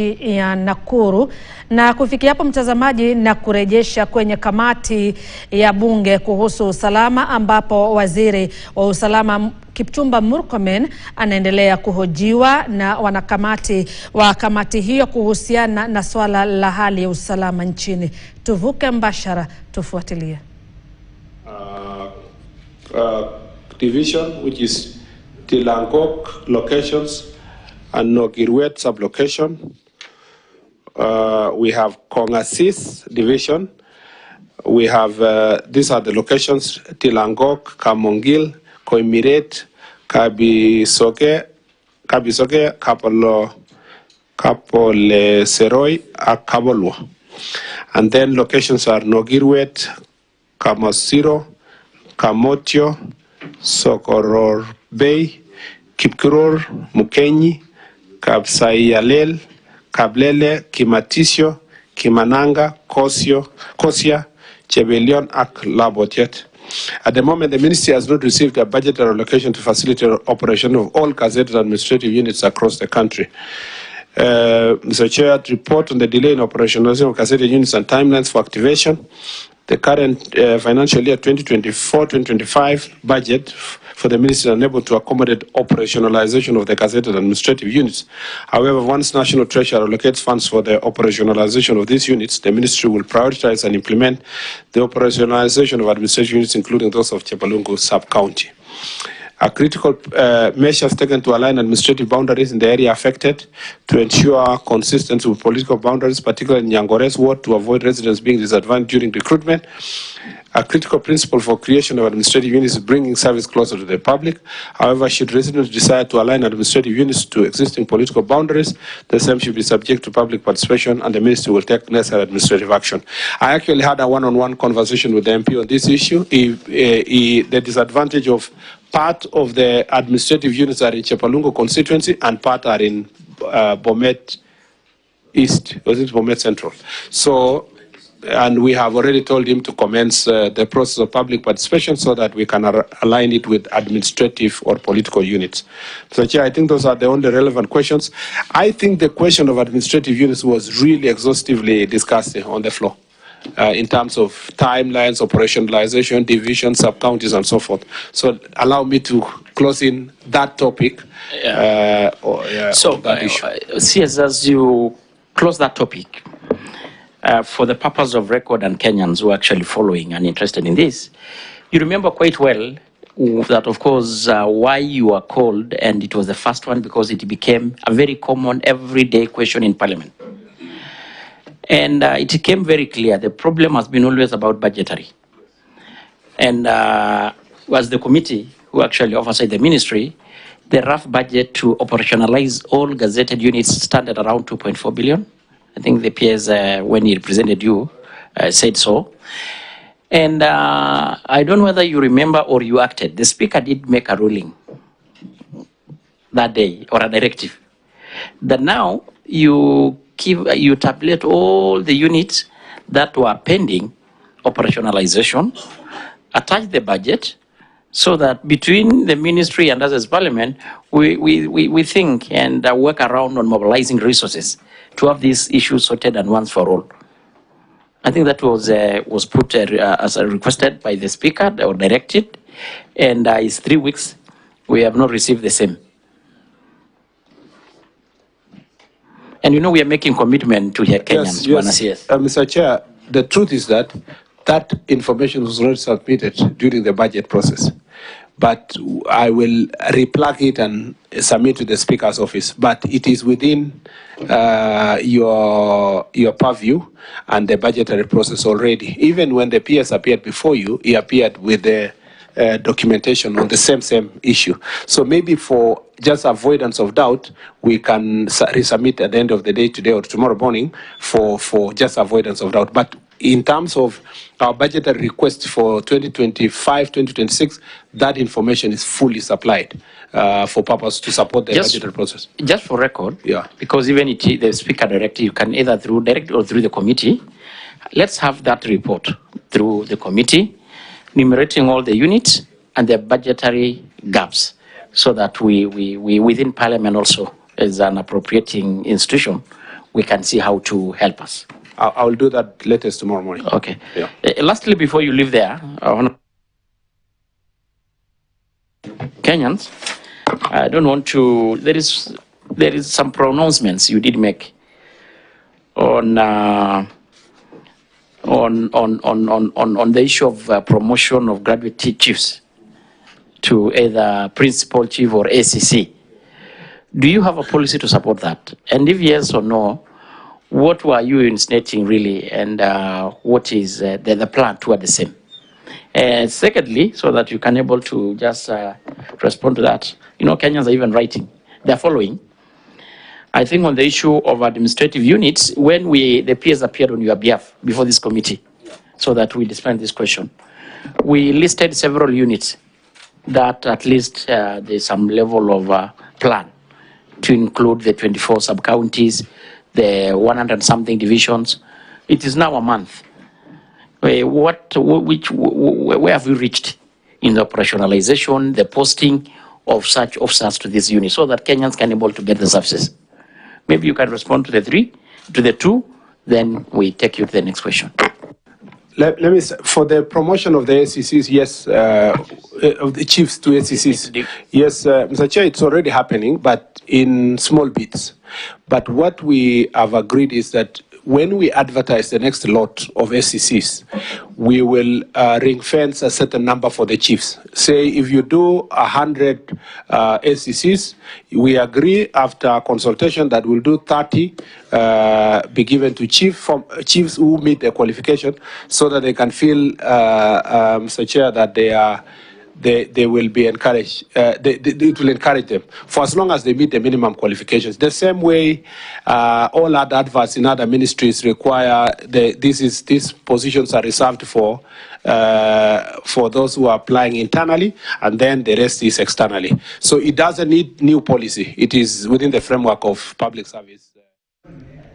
ya Nakuru. Na kufikia hapo mtazamaji, na kurejesha kwenye kamati ya bunge kuhusu usalama, ambapo waziri wa usalama Kipchumba Murkomen anaendelea kuhojiwa na wanakamati wa kamati hiyo kuhusiana na swala la hali ya usalama nchini. Tuvuke mbashara tufuatilie. Division, which is Tilangok locations and Nogirwet sublocation. We have Kongasis division. We have, these are the locations: Tilangok, Kamongil, Koimiret, Kabisoke, Kapole Seroi, Kabolwa. And then locations are Nogirwet, Kamasiro, Kamotio, Sokoror Bay, Kipkuror, Mukenyi, Kapsayalel, Kablele, Kimatisio, Kimananga, Kosia, Chebelion, Ak, Labotiet. At the moment, the ministry has not received a budgetary allocation to facilitate operation of all gazetted administrative units across the country. Mr. Chair, report on the delay in operationalization of gazetted units and timelines for activation. The current financial year 2024-2025 budget for the ministry is unable to accommodate operationalization of the gazetted administrative units. However, once National Treasury allocates funds for the operationalization of these units, the ministry will prioritize and implement the operationalization of administrative units, including those of Chepalungu sub-county. Critical measures taken to align administrative boundaries in the area affected to ensure consistency with political boundaries, particularly in Nyangores ward, to avoid residents being disadvantaged during recruitment. A critical principle for creation of administrative units is bringing service closer to the public. However, should residents decide to align administrative units to existing political boundaries, the same should be subject to public participation, and the ministry will take necessary administrative action. I actually had a one-on-one conversation with the MP on this issue. The disadvantage of part of the administrative units are in Chepalungu constituency and part are in Bomet East, was it Bomet Central? So, and we have already told him to commence the process of public participation so that we can align it with administrative or political units. So, Chair, I think those are the only relevant questions. I think the question of administrative units was really exhaustively discussed on the floor. In terms of timelines, operationalization, division, sub-counties, and so forth. So allow me to close in that topic. So, that issue. CS, as you close that topic, for the purpose of record and Kenyans who are actually following and interested in this, you remember quite well that, of course, why you are called, and it was the first one because it became a very common everyday question in Parliament. And it became very clear the problem has been always about budgetary. And was the committee who actually oversight the ministry, the rough budget to operationalize all gazetted units stand at around 2.4 billion. I think the PS, when he represented you, said so. And I don't know whether you remember or you acted. The speaker did make a ruling that day, or a directive, that now you tabulate all the units that were pending operationalization, attach the budget, so that between the ministry and us as Parliament, we think and work around on mobilizing resources to have these issues sorted and once for all. I think that was put as requested by the Speaker or directed, and it's 3 weeks. We have not received the same. And you know we are making commitment to hear Kenyans. Yes. Mr. Chair, the truth is that that information was already submitted during the budget process. But I will replug it and submit to the Speaker's office. But it is within your purview and the budgetary process already. Even when the PS appeared before you, he appeared with the documentation on the same issue. So maybe for just avoidance of doubt, we can resubmit at the end of the day today or tomorrow morning for just avoidance of doubt. But in terms of our budgetary request for 2025-2026, that information is fully supplied for purpose to support the budgetary process. Just for record, yeah, because even the Speaker directed, you can either through direct or through the committee. Let's have that report through the committee, enumerating all the units and the budgetary gaps, so that we within Parliament also, as an appropriating institution, we can see how to help us. I'll do that latest tomorrow morning. Okay. Yeah. Lastly, before you leave there, Kenyans, I don't want to. There is some pronouncements you did make on the issue of promotion of graduate chiefs to either principal chief or ACC. Do you have a policy to support that? And if yes or no, what were you insinuating really, and what is the plan toward the same? And secondly, so that you can able to just respond to that, Kenyans are even writing. They're following. I think on the issue of administrative units, when the peers appeared on your behalf before this committee, so that we discussed this question, we listed several units that at least there's some level of plan to include the 24 sub-counties, the 100-something divisions. It is now a month. Where have we reached in the operationalization, the posting of such officers to this unit, so that Kenyans can be able to get the services? Maybe you can respond to the two, then we take you to the next question. Let me say, for the promotion of the ACCs, yes, of the chiefs to ACCs, yes, Mr. Chair, it's already happening, but in small bits. But what we have agreed is that when we advertise the next lot of ACCs, we will ring fence a certain number for the chiefs. Say if you do 100 ACCs, we agree after consultation that we'll do 30 be given to chiefs who meet the qualification, so that they can feel, Mr. Chair, that they will be encouraged. It will encourage them for as long as they meet the minimum qualifications. The same way all other adverts in other ministries require these positions are reserved for those who are applying internally, and then the rest is externally. So it doesn't need new policy. It is within the framework of public service.